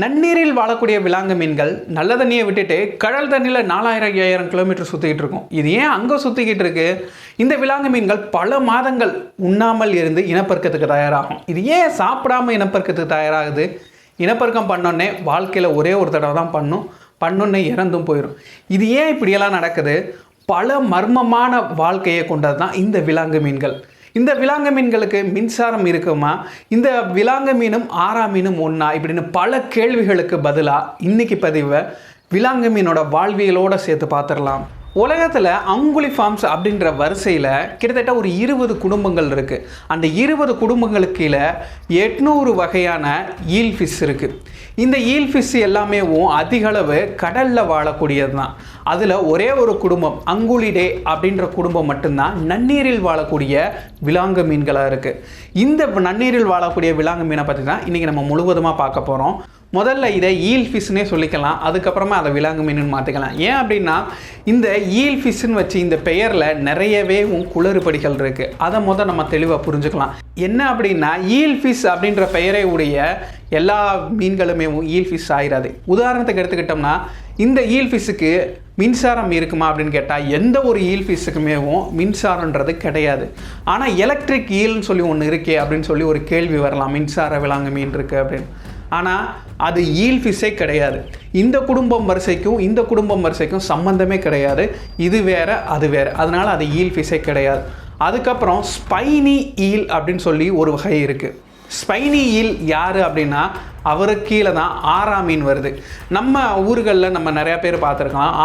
நன்னீரில் வாழக்கூடிய விலாங்கு மீன்கள் நல்ல தண்ணியை விட்டுட்டு கடல் தண்ணியில் 4000-5000 கிலோமீட்டர் சுற்றிக்கிட்டு இருக்கும். இது ஏன் அங்கே சுற்றிக்கிட்டு இருக்கு? இந்த விலாங்கு மீன்கள் பல மாதங்கள் உண்ணாமல் இருந்து இனப்பெருக்கத்துக்கு தயாராகும். இது ஏன் சாப்பிடாமல் இனப்பெருக்கத்துக்கு தயாராகுது? இனப்பெருக்கம் பண்ணோன்னே வாழ்க்கையில் ஒரே ஒரு தடவை தான் பண்ணோன்னே இறந்தும் போயிடும். இது ஏன் இப்படியெல்லாம் நடக்குது? பல மர்மமான வாழ்க்கையை கொண்டது தான் இந்த விலாங்கு மீன்கள். இந்த விலாங்கு மீன்களுக்கு மின்சாரம் இருக்குமா? இந்த விலாங்கு மீனும் ஆரா மீனும் ஒன்றா? இப்படின்னு பல கேள்விகளுக்கு பதிலாக இன்றைக்கி பதிவை விலாங்கு மீனோட வாழ்வியலோடு சேர்த்து பார்த்துடலாம். உலகத்தில் அங்குலி ஃபார்ம்ஸ் அப்படின்ற வரிசையில் கிட்டத்தட்ட ஒரு 20 குடும்பங்கள் இருக்குது. அந்த 20 குடும்பங்களுக்கு கீழே 800 வகையான ஈல் ஃபிஷ் இருக்குது. இந்த ஈல் ஃபிஷ் எல்லாமே அதிக அளவு கடலில் வாழக்கூடியது தான். அதில் ஒரே ஒரு குடும்பம் அங்குலிடே அப்படின்ற குடும்பம் மட்டும்தான் நன்னீரில் வாழக்கூடிய விலாங்கு மீன்களாக இருக்குது. இந்த நன்னீரில் வாழக்கூடிய விலாங்கு மீனை பற்றி தான் இன்றைக்கி நம்ம முழுவதுமாக பார்க்க போகிறோம். முதல்ல இதை ஈல் ஃபிஷ்னே சொல்லிக்கலாம், அதுக்கப்புறமா அதை விலாங்கு மீன் மாற்றிக்கலாம். ஏன் அப்படின்னா இந்த ஈல் ஃபிஷ்ன்னு வச்சு இந்த பெயரில் நிறையவே குளறுபடிகள் இருக்குது. அதை நம்ம தெளிவாக புரிஞ்சுக்கலாம். என்ன அப்படின்னா ஈல் ஃபிஷ் அப்படின்ற பெயரை உடைய எல்லா மீன்களுமே ஈல் ஃபிஷ் ஆயிடாது. உதாரணத்துக்கு எடுத்துக்கிட்டோம்னா இந்த ஈல் ஃபிஷ்ஷுக்கு மின்சாரம் இருக்குமா அப்படின்னு கேட்டால் எந்த ஒரு ஈல் ஃபிஷ்ஷுக்குமே மின்சாரன்றது கிடையாது. ஆனால் எலக்ட்ரிக் ஈல்னு சொல்லி ஒன்று இருக்கே அப்படின்னு சொல்லி ஒரு கேள்வி வரலாம். மின்சார விலாங்கு மீன் இருக்குது அப்படின்னு. ஆனால் அது ஈல் ஃபிஷ்ஷே கிடையாது. இந்த குடும்பம் வரிசைக்கும் சம்பந்தமே கிடையாது. இது வேறு அது வேறு, அதனால் அது ஈல் ஃபிஷ்ஷே கிடையாது. அதுக்கப்புறம் ஸ்பைனி ஈல் அப்படின்னு சொல்லி ஒரு வகை இருக்குது. ஸ்பைனி ஈல் யார் அப்படின்னா அவருக்கு கீழே தான் ஆரா மீன் வருது. நம்ம ஊர்களில் நம்ம நிறையா பேர் பார்த்துருக்கலாம்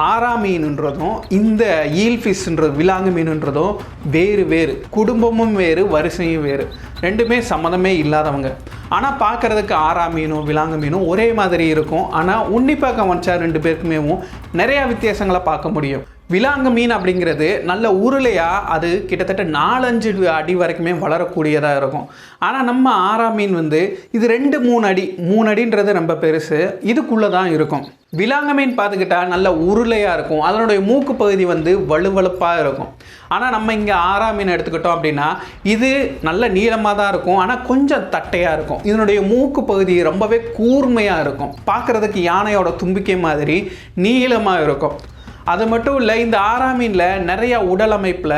ஆரா மீனுன்றதும் இந்த ஈல் ஃபிஷ்ன்றது விலாங்கு மீனுன்றதும் வேறு குடும்பமும் வேறு வரிசையும் வேறு, ரெண்டுமே சம்மந்தமே இல்லாதவங்க. ஆனால் பார்க்குறதுக்கு ஆரா மீனும் விலாங்கு மீனும் ஒரே மாதிரி இருக்கும். ஆனால் உன்னிப்பாக கவனிச்சா ரெண்டு பேருக்குமே நிறையா வித்தியாசங்களை பார்க்க முடியும். விலாங்கு மீன் அப்படிங்கிறது நல்ல உருளையாக அது கிட்டத்தட்ட 4-5 அடி வரைக்குமே வளரக்கூடியதாக இருக்கும். ஆனால் நம்ம ஆரா மீன் இது 2-3 அடி, 3 அடின்றது ரொம்ப பெருசு, இதுக்குள்ளே தான் இருக்கும். விலாங்கு மீன் பார்த்துக்கிட்டா நல்ல உருளையாக இருக்கும். அதனுடைய மூக்கு பகுதி வலுவழுப்பாக இருக்கும். ஆனால் நம்ம இங்கே ஆரா மீன் எடுத்துக்கிட்டோம் அப்படின்னா இது நல்ல நீளமாக தான் இருக்கும், ஆனால் கொஞ்சம் தட்டையாக இருக்கும். இதனுடைய மூக்கு பகுதி ரொம்பவே கூர்மையாக இருக்கும். பார்க்குறதுக்கு யானையோட தும்பிக்கை மாதிரி நீளமாக இருக்கும். அது மட்டும் இல்லை, இந்த ஆரா மீனில் நிறையா உடல் அமைப்பில்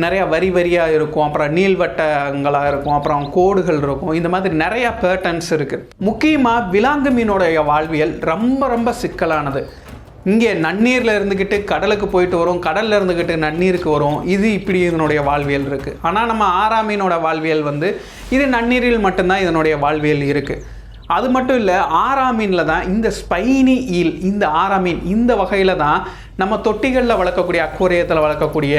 நிறையா வரியாக இருக்கும், அப்புறம் நீள்வட்டங்களாக இருக்கும், அப்புறம் கோடுகள் இருக்கும். இந்த மாதிரி நிறையா பேட்டர்ன்ஸ் இருக்குது. முக்கியமாக விலாங்கு மீனோடைய வாழ்வியல் ரொம்ப சிக்கலானது. இங்கே நன்னீரில் இருந்துக்கிட்டு கடலுக்கு போயிட்டு வரும், கடலில் இருந்துக்கிட்டு நன்னீருக்கு வரும். இது இப்படி இதனுடைய வாழ்வியல் இருக்குது. ஆனால் நம்ம ஆரா மீனோட வாழ்வியல் இது நன்னீரில் மட்டும்தான் இதனுடைய வாழ்வியல் இருக்குது. அது மட்டும் இல்லை, ஆரா மீனில் தான் இந்த ஸ்பைனி ஈல், இந்த ஆரா மீன் இந்த வகையில் தான் நம்ம தொட்டிகளில் வளர்க்கக்கூடிய அக்வேரியத்தில் வளர்க்கக்கூடிய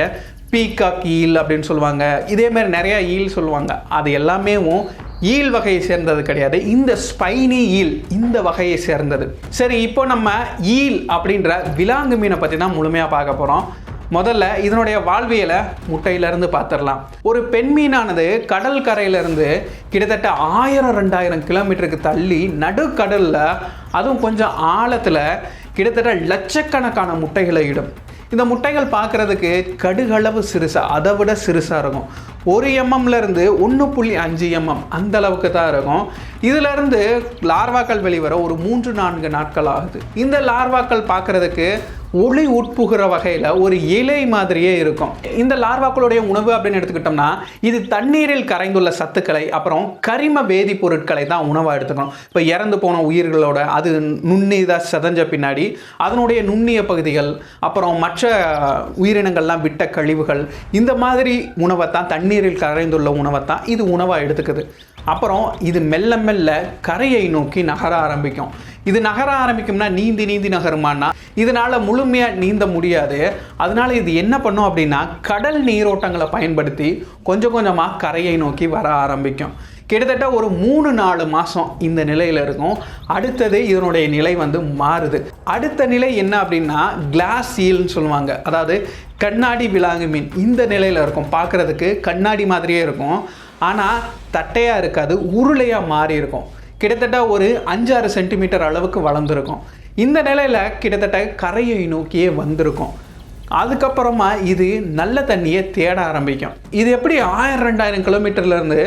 பீகாக் ஈல் அப்படின்னு சொல்லுவாங்க. இதேமாதிரி நிறையா ஈல் சொல்லுவாங்க. அது எல்லாமே ஈல் வகையை சேர்ந்தது கிடையாது. இந்த ஸ்பைனி ஈல் இந்த வகையை சேர்ந்தது. சரி, இப்போ நம்ம ஈல் அப்படின்ற விலாங்கு மீனை பற்றி தான் முழுமையாக பார்க்க போகிறோம். முதல்ல இதனுடைய வாழ்வியலை முட்டையிலேருந்து பார்த்துடலாம். ஒரு பெண் மீனானது கடல் கரையிலேருந்து கிட்டத்தட்ட 1000-2000 கிலோமீட்டருக்கு தள்ளி நடுக்கடலில், அதுவும் கொஞ்சம் ஆழத்தில் கிட்டத்தட்ட லட்சக்கணக்கான முட்டைகளை இடும். இந்த முட்டைகள் பார்க்குறதுக்கு கடுகளவு சிறுசாக, அதை விட சிறுசாக இருக்கும். 1 mmலேருந்து 1.5 mm அந்த அளவுக்கு தான் இருக்கும். இதிலேருந்து லார்வாக்கள் வெளிவர ஒரு 3-4 நாட்கள் ஆகுது. இந்த லார்வாக்கள் பார்க்குறதுக்கு ஒளி உட்புகிற வகையில் ஒரு இலை மாதிரியே இருக்கும். இந்த லார்வாக்களுடைய உணவு அப்படின்னு எடுத்துக்கிட்டோம்னா இது தண்ணீரில் கரைந்துள்ள சத்துக்களை, அப்புறம் கரிம வேதிப்பொருட்களை தான் உணவாக எடுத்துக்கணும். இப்போ இறந்து போன உயிர்களோட அது நுண்ணிதாக செதஞ்ச பின்னாடி அதனுடைய நுண்ணிய பகுதிகள், அப்புறம் மற்ற உயிரினங்கள்லாம் விட்ட கழிவுகள், இந்த மாதிரி உணவை தான், தண்ணீரில் கரைந்துள்ள உணவை தான் இது உணவாக எடுத்துக்குது. அப்புறம் இது மெல்ல மெல்ல கரையை நோக்கி நகர ஆரம்பிக்கும். இது நகர ஆரம்பிக்கும்னா நீந்தி நகருமானா இதனால் முழுமையாக நீந்த முடியாது. அதனால் இது என்ன பண்ணும் அப்படின்னா கடல் நீரோட்டங்களை பயன்படுத்தி கொஞ்சம் கொஞ்சமாக கரையை நோக்கி வர ஆரம்பிக்கும். கிட்டத்தட்ட ஒரு 3-4 மாதம் இந்த நிலையில் இருக்கும். அடுத்தது இதனுடைய நிலை மாறுது. அடுத்த நிலை என்ன அப்படின்னா கிளாஸ் ஈல்னு சொல்லுவாங்க. அதாவது கண்ணாடி விலாங்கு மீன் இந்த நிலையில் இருக்கும். பார்க்குறதுக்கு கண்ணாடி மாதிரியே இருக்கும், ஆனால் தட்டையாக இருக்காது, உருளையாக மாறி இருக்கும். கிட்டத்தட்ட ஒரு 5-6 சென்டிமீட்டர் அளவுக்கு வளர்ந்துருக்கும். இந்த நிலையில் கிட்டத்தட்ட கரையை நோக்கியே வந்திருக்கும். அதுக்கப்புறமா இது நல்ல தண்ணியை தேட ஆரம்பிக்கும். இது எப்படி 1000-2000 கிலோமீட்டர்லேருந்து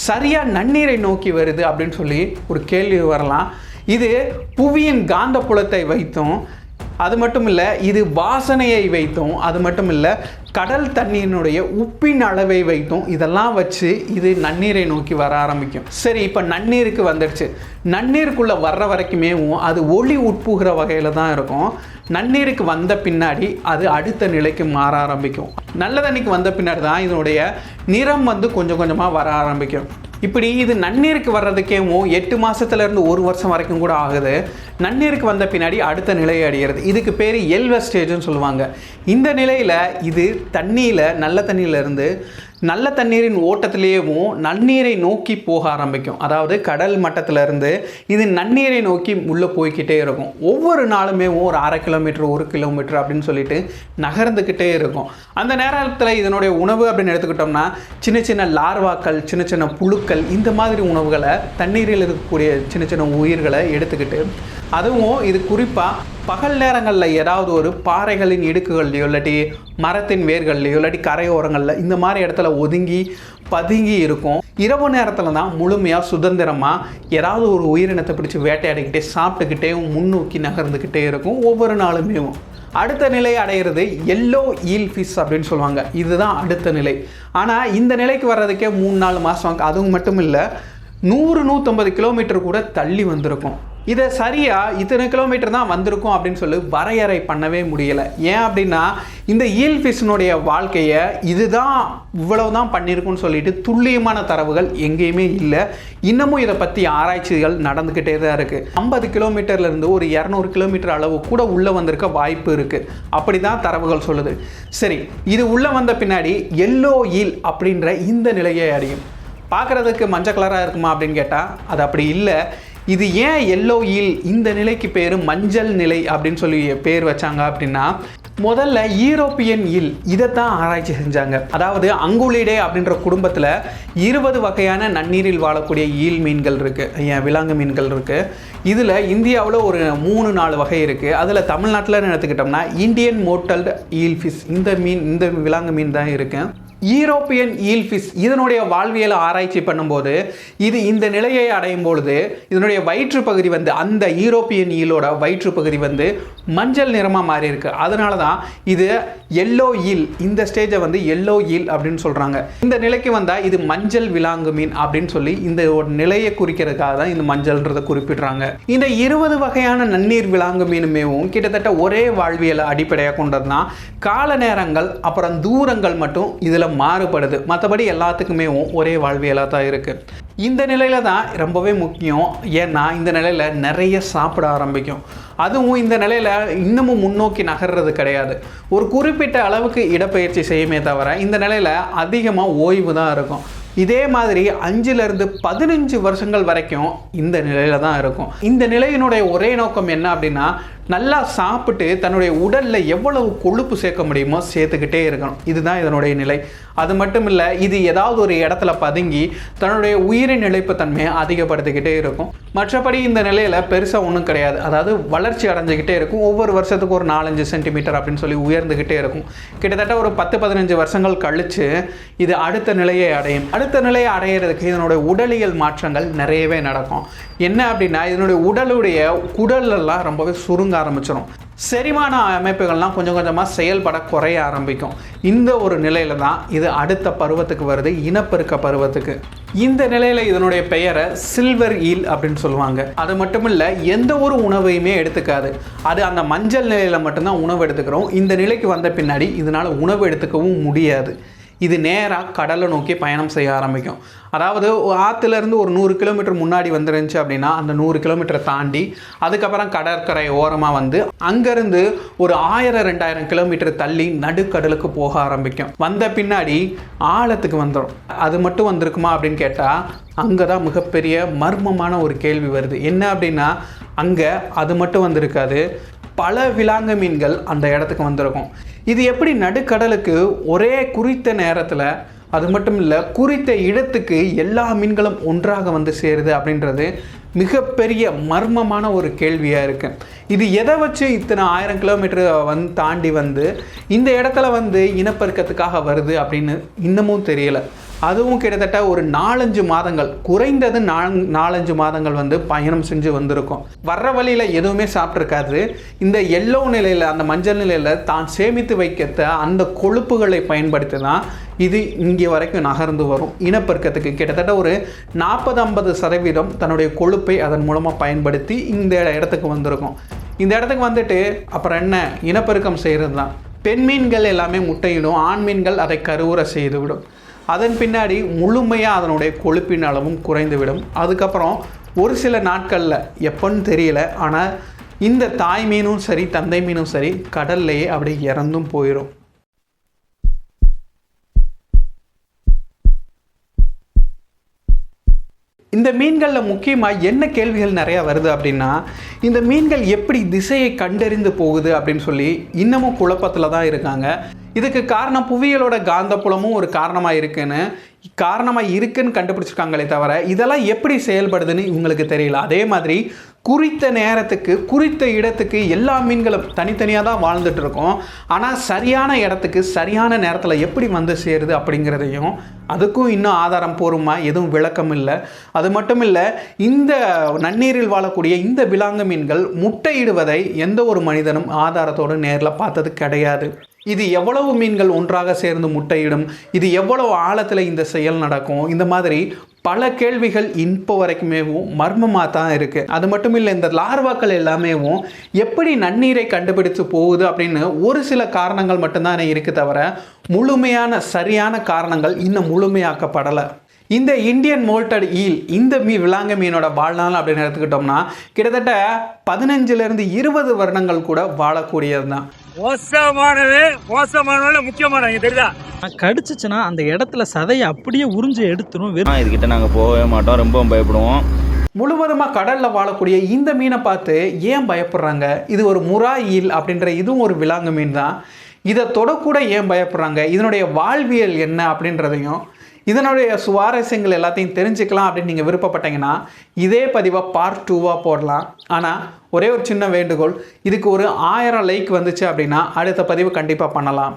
சரியாக நன்னீரை நோக்கி வருது அப்படின்னு சொல்லி ஒரு கேள்வி வரலாம். இது புவியின் காந்த புலத்தை வைத்தும், அது மட்டும் இல்லை இது வாசனையை வைத்தும், அது மட்டும் இல்லை கடல் தண்ணீரினுடைய உப்பின் அளவை வைத்தும் இதெல்லாம் வச்சு இது நன்னீரை நோக்கி வர ஆரம்பிக்கும். சரி, இப்போ நன்னீருக்கு வந்துடுச்சு. நன்னீருக்குள்ளே வர்ற வரைக்குமே அது ஒளி உட்புகிற வகையில் தான் இருக்கும். நன்னீருக்கு வந்த பின்னாடி அது அடுத்த நிலைக்கு மாற ஆரம்பிக்கும். நல்ல தண்ணிக்கு வந்த பின்னாடி தான் இதனுடைய நிறம் கொஞ்சம் கொஞ்சமாக வர ஆரம்பிக்கும். இப்படி இது நன்னீருக்கு வர்றதுக்கே 8 மாதத்துலேருந்து 1 வருஷம் வரைக்கும் கூட ஆகுது. நன்னீருக்கு வந்த பின்னாடி அடுத்த நிலையை அடைகிறது. இதுக்கு பேர் எல்வ ஸ்டேஜ்னு சொல்லுவாங்க. இந்த நிலையில் இது தண்ணியில் நல்ல தண்ணியிலேருந்து நல்ல தண்ணீரின் ஓட்டத்திலேயும் நன்னீரை நோக்கி போக ஆரம்பிக்கும். அதாவது கடல் மட்டத்திலேருந்து இது நன்னீரை நோக்கி உள்ளே போய்கிட்டே இருக்கும். ஒவ்வொரு நாளுமே ஒரு 1/2 கிலோமீட்டர் 1 கிலோமீட்டர் அப்படின்னு சொல்லிட்டு நகர்ந்துக்கிட்டே இருக்கும். அந்த நேரத்தில் இதனுடைய உணவு அப்படின்னு எடுத்துக்கிட்டோம்னா சின்ன சின்ன லார்வாக்கள், சின்ன சின்ன புழுக்கள், இந்த மாதிரி உணவுகளை தண்ணீரில் இருக்கக்கூடிய சின்ன சின்ன உயிர்களை எடுத்துக்கிட்டு, அதுவும் இது குறிப்பாக பகல் நேரங்களில் ஏதாவது ஒரு பாறைகளின் இடுக்குகள்லையோ இல்லாட்டி மரத்தின் வேர்கள்லையோ இல்லாட்டி கரையோரங்களில் இந்த மாதிரி இடத்துல ஒதுங்கி பதுங்கி இருக்கும். இரவு நேரத்தில் தான் முழுமையாக சுதந்திரமாக ஏதாவது ஒரு உயிரினத்தை பிடிச்சி வேட்டையாடிக்கிட்டே சாப்பிட்டுக்கிட்டே முன்னோக்கி நகர்ந்துக்கிட்டே இருக்கும் ஒவ்வொரு நாளுமே. அடுத்த நிலை அடைகிறது எல்லோ ஈல் ஃபிஷ் அப்படின்னு சொல்லுவாங்க. இதுதான் அடுத்த நிலை. ஆனால் இந்த நிலைக்கு வர்றதுக்கே 3-4 மாதம். அதுவும் மட்டும் இல்லை, 100-150 கிலோமீட்டர் கூட தள்ளி வந்திருக்கும். இதை சரியாக இத்தனை கிலோமீட்டர் தான் வந்திருக்கும் அப்படின்னு சொல்லி வரையறை பண்ணவே முடியலை. ஏன் அப்படின்னா இந்த ஈல் ஃபிஷ்னுடைய வாழ்க்கையை இதுதான் இவ்வளவு தான் பண்ணியிருக்குன்னு சொல்லிட்டு துல்லியமான தரவுகள் எங்கேயுமே இல்லை. இன்னமும் இதை பற்றி ஆராய்ச்சிகள் நடந்துக்கிட்டே தான் இருக்குது. 50 கிலோமீட்டர்லேருந்து ஒரு 200 கிலோமீட்டர் அளவு கூட உள்ளே வந்திருக்க வாய்ப்பு இருக்குது. அப்படி தான் தரவுகள் சொல்லுது. சரி, இது உள்ளே வந்த பின்னாடி எல்லோ ஈல் அப்படின்ற இந்த நிலையை அடையும். பார்க்குறதுக்கு மஞ்சள் கலராக இருக்குமா அப்படின்னு கேட்டால் அது அப்படி இல்லை. இது ஏன் எல்லோ ஈல் இந்த நிலைக்கு பேர் மஞ்சள் நிலை அப்படின்னு சொல்லி பேர் வச்சாங்க அப்படின்னா, முதல்ல யூரோப்பியன் ஈல் இதைத்தான் ஆராய்ச்சி செஞ்சாங்க. அதாவது அங்குலிடே அப்படின்ற குடும்பத்தில் 20 வகையான நன்னீரில் வாழக்கூடிய ஈல் மீன்கள் இருக்குது, விலாங்கு மீன்கள் இருக்குது. இதில் இந்தியாவில் ஒரு 3-4 வகை இருக்குது. அதில் தமிழ்நாட்டில் எடுத்துக்கிட்டோம்னா இந்தியன் மோட்டல்டு ஈல் ஃபிஷ் இந்த விலாங்கு மீன் தான் இருக்குது. யூரோப்பியன் ஈல் ஃபிஷ் இதனுடைய வாழ்வியலை ஆராய்ச்சி பண்ணும்போது இது இந்த நிலையை அடையும் பொழுது இதனுடைய வயிற்று பகுதி அந்த யூரோப்பியன் ஈலோட வயிற்று பகுதி மஞ்சள் நிறமாக மாறி இருக்கு. அதனால தான் இது எல்லோ ஈல், இந்த ஸ்டேஜை எல்லோ ஈல் அப்படின்னு சொல்கிறாங்க. இந்த நிலைக்கு வந்தால் இது மஞ்சள் விலாங்கு மீன் அப்படின்னு சொல்லி இந்த ஒரு நிலையை குறிக்கிறதுக்காக தான் இந்த மஞ்சள்ன்றதை குறிப்பிடுறாங்க. இந்த 20 வகையான நன்னீர் விலாங்கு மீனுமேவும் கிட்டத்தட்ட ஒரே வாழ்வியலை அடிப்படையாக கொண்டது தான். கால நேரங்கள் அப்புறம் தூரங்கள் மட்டும் இதில் மாறுபடுது. மற்றபடி எல்லாத்துக்குமே ஒரே வாழ்வியலாக தான் இருக்குது. இந்த நிலையில் தான் ரொம்பவே முக்கியம். ஏன்னா இந்த நிலையில் நிறைய சாப்பிட ஆரம்பிக்கும். அதுவும் இந்த நிலையில் இன்னமும் முன்னோக்கி நகர்றது கிடையாது. ஒரு குறிப்பிட்ட அளவுக்கு இடப்பெயர்ச்சி செய்யுமே தவிர இந்த நிலையில் அதிகமாக ஓய்வு தான் இருக்கும். இதே மாதிரி 5லிருந்து 15 வருஷங்கள் வரைக்கும் இந்த நிலையில் தான் இருக்கும். இந்த நிலையினுடைய ஒரே நோக்கம் என்ன அப்படின்னா, நல்லா சாப்பிட்டு தன்னுடைய உடலில் எவ்வளவு கொழுப்பு சேர்க்க முடியுமோ சேர்த்துக்கிட்டே இருக்கணும். இதுதான் இதனுடைய நிலை. அது மட்டும் இல்லை, இது ஏதாவது ஒரு இடத்துல பதுங்கி தன்னுடைய உயிரின் நிலைப்புத்தன்மையை அதிகப்படுத்திக்கிட்டே இருக்கும். மற்றபடி இந்த நிலையில் பெருசாக ஒன்றும் கிடையாது. அதாவது வளர்ச்சி அடைஞ்சிக்கிட்டே இருக்கும். ஒவ்வொரு வருஷத்துக்கு ஒரு 4-5 சென்டிமீட்டர் அப்படின்னு சொல்லி உயர்ந்துக்கிட்டே இருக்கும். கிட்டத்தட்ட ஒரு 10-15 வருஷங்கள் கழித்து இது அடுத்த நிலையை அடையும். அடுத்த நிலையை அடையிறதுக்கு இதனுடைய உடலியல் மாற்றங்கள் நிறையவே நடக்கும். என்ன அப்படின்னா, இதனுடைய உடலுடைய குடலெல்லாம் ரொம்பவே சுருங்க ஆரம்பிச்சிடும். செரிமான அமைப்புகள்லாம் கொஞ்சம் கொஞ்சமாக செயல்பட குறைய ஆரம்பிக்கும். இந்த ஒரு நிலையில தான் இது அடுத்த பருவத்துக்கு வருது, இனப்பெருக்க பருவத்துக்கு. இந்த நிலையில் இதனுடைய பெயரை சில்வர் ஈல் அப்படின்னு சொல்லுவாங்க. அது மட்டும் இல்லை, எந்த ஒரு உணவையுமே எடுத்துக்காது. அது அந்த மஞ்சள் நிலையில் மட்டும்தான் உணவு எடுத்துக்கிறோம். இந்த நிலைக்கு வந்த பின்னாடி இதனால் உணவு எடுத்துக்கவும் முடியாது. இது நேராக கடலை நோக்கி பயணம் செய்ய ஆரம்பிக்கும். அதாவது ஆற்றுலேருந்து ஒரு 100 கிலோமீட்டர் முன்னாடி வந்துருந்துச்சு அப்படின்னா அந்த 100 கிலோமீட்டரை தாண்டி அதுக்கப்புறம் கடற்கரை ஓரமாக அங்கேருந்து ஒரு 1000-2000 கிலோமீட்டர் தள்ளி நடுக்கடலுக்கு போக ஆரம்பிக்கும். வந்த பின்னாடி ஆழத்துக்கு வந்துடும். அது மட்டும் வந்திருக்குமா அப்படின்னு கேட்டால் அங்கே தான் மிகப்பெரிய மர்மமான ஒரு கேள்வி வருது. என்ன அப்படின்னா, அங்கே அது மட்டும் வந்திருக்காது, பல விலாங்கு மீன்கள் அந்த இடத்துக்கு வந்திருக்கும். இது எப்படி நடுக்கடலுக்கு ஒரே குறித்த நேரத்தில், அது மட்டும் இல்லை குறித்த இடத்துக்கு எல்லா மீன்களும் ஒன்றாக சேருது அப்படின்றது மிகப்பெரிய மர்மமான ஒரு கேள்வியாக இருக்குது. இது எதை வச்சு இத்தனை 1000 கிலோமீட்டர் தாண்டி வந்து இந்த இடத்துல வந்து இனப்பெருக்கத்துக்காக வருது அப்படின்னு இன்னமும் தெரியலை. அதுவும் கிட்டத்தட்ட ஒரு 4-5 மாதங்கள், குறைந்தது 4-5 மாதங்கள் வந்து பயணம் செஞ்சு வந்திருக்கும். வர்ற வழியில் எதுவுமே சாப்பிட்ருக்காது. இந்த எல்லோ நிலையில், அந்த மஞ்சள் நிலையில் தான் சேமித்து வைக்க அந்த கொழுப்புகளை பயன்படுத்தி தான் இது இங்கே வரைக்கும் நகர்ந்து வரும். இனப்பெருக்கத்துக்கு கிட்டத்தட்ட ஒரு 40-50% தன்னுடைய கொழுப்பை அதன் மூலமாக பயன்படுத்தி இந்த இடத்துக்கு வந்திருக்கும். இந்த இடத்துக்கு வந்துட்டு அப்புறம் என்ன, இனப்பெருக்கம் செய்கிறது தான். பெண் மீன்கள் எல்லாமே முட்டையிடும், ஆண் மீன்கள் அதை கருவுற செய்துவிடும். அதன் பின்னாடி முழுமையாக அதனுடைய கொழுப்பின் அளவும் குறைந்துவிடும். அதுக்கப்புறம் ஒரு சில நாட்களில் எப்போன்னு தெரியல, ஆனால் இந்த தாய் மீனும் சரி தந்தை மீனும் சரி கடல்லையே அப்படி இறந்தும் போயிடும். இந்த மீன்களில் முக்கியமாக என்ன கேள்விகள் நிறையா வருது அப்படின்னா, இந்த மீன்கள் எப்படி திசையை கண்டறிந்து போகுது அப்படின்னு சொல்லி இன்னமும் குழப்பத்தில் தான் இருக்காங்க. இதுக்கு காரணம் புவியியலோட காந்தப்புலமும் ஒரு காரணமாக இருக்குன்னு கண்டுபிடிச்சிருக்காங்களே தவிர இதெல்லாம் எப்படி செயல்படுதுன்னு இவங்களுக்கு தெரியல. அதே மாதிரி குறித்த நேரத்துக்கு குறித்த இடத்துக்கு எல்லா மீன்களும் தனித்தனியாக தான் வாழ்ந்துட்டு இருக்கோம். ஆனால் சரியான இடத்துக்கு சரியான நேரத்தில் எப்படி வந்து சேருது அப்படிங்கிறதையும் அதுக்கும் இன்னும் ஆதாரம் பூர்வமாக எதுவும் விளக்கம் இல்லை. அது மட்டும் இல்லை, இந்த நன்னீரில் வாழக்கூடிய இந்த விலாங்கு மீன்கள் முட்டையிடுவதை எந்த ஒரு மனிதனும் ஆதாரத்தோடு நேரில் பார்த்தது கிடையாது. இது எவ்வளவு மீன்கள் ஒன்றாக சேர்ந்து முட்டையிடும், இது எவ்வளவு ஆழத்தில் இந்த செயல் நடக்கும், இந்த மாதிரி பல கேள்விகள் இப்போ வரைக்குமே மர்மமாக தான் இருக்குது. அது மட்டும் இல்லை, இந்த லார்வாக்கள் எல்லாமே எப்படி நன்னீரை கண்டுபிடித்து போகுது அப்படின்னு ஒரு சில காரணங்கள் மட்டும்தான் இருக்குது தவிர முழுமையான சரியான காரணங்கள் இன்னும் முழுமையாக்கப்படலை. இந்த இந்தியன் மோல்டட் ஈல், இந்த விலாங்கு மீனோட வாழ்நாள் அப்படின்னு எடுத்துக்கிட்டோம்னா கிட்டத்தட்ட 15 to 20 வருடங்கள் கூட வாழக்கூடியது தான். முக்கியமானது தெரியுதா, கடிச்சிச்சுன்னா அந்த இடத்துல சதையை அப்படியே உறிஞ்சு எடுத்துரும். இதுகிட்ட நாங்கள் போகவே மாட்டோம், ரொம்ப பயப்படுவோம். முழுவதுமாக கடலில் வாழக்கூடிய இந்த மீனை பார்த்து ஏன் பயப்படுறாங்க? இது ஒரு முறா ஈல் அப்படின்ற இதுவும் ஒரு விலாங்கு மீன் தான். இதை தொடக்கூட ஏன் பயப்படுறாங்க? இதனுடைய வாழ்வியல் என்ன அப்படின்றதையும் இதனுடைய சுவாரஸ்யங்கள் எல்லாத்தையும் தெரிஞ்சுக்கலாம் அப்படின்னு நீங்கள் விருப்பப்பட்டீங்கன்னா இதே பதிவை பார்ட் 2 போடலாம். ஆனால் ஒரே ஒரு சின்ன வேண்டுகோள், இதுக்கு ஒரு 1000 லைக் வந்துச்சு அப்படின்னா அடுத்த பதிவு கண்டிப்பாக பண்ணலாம்.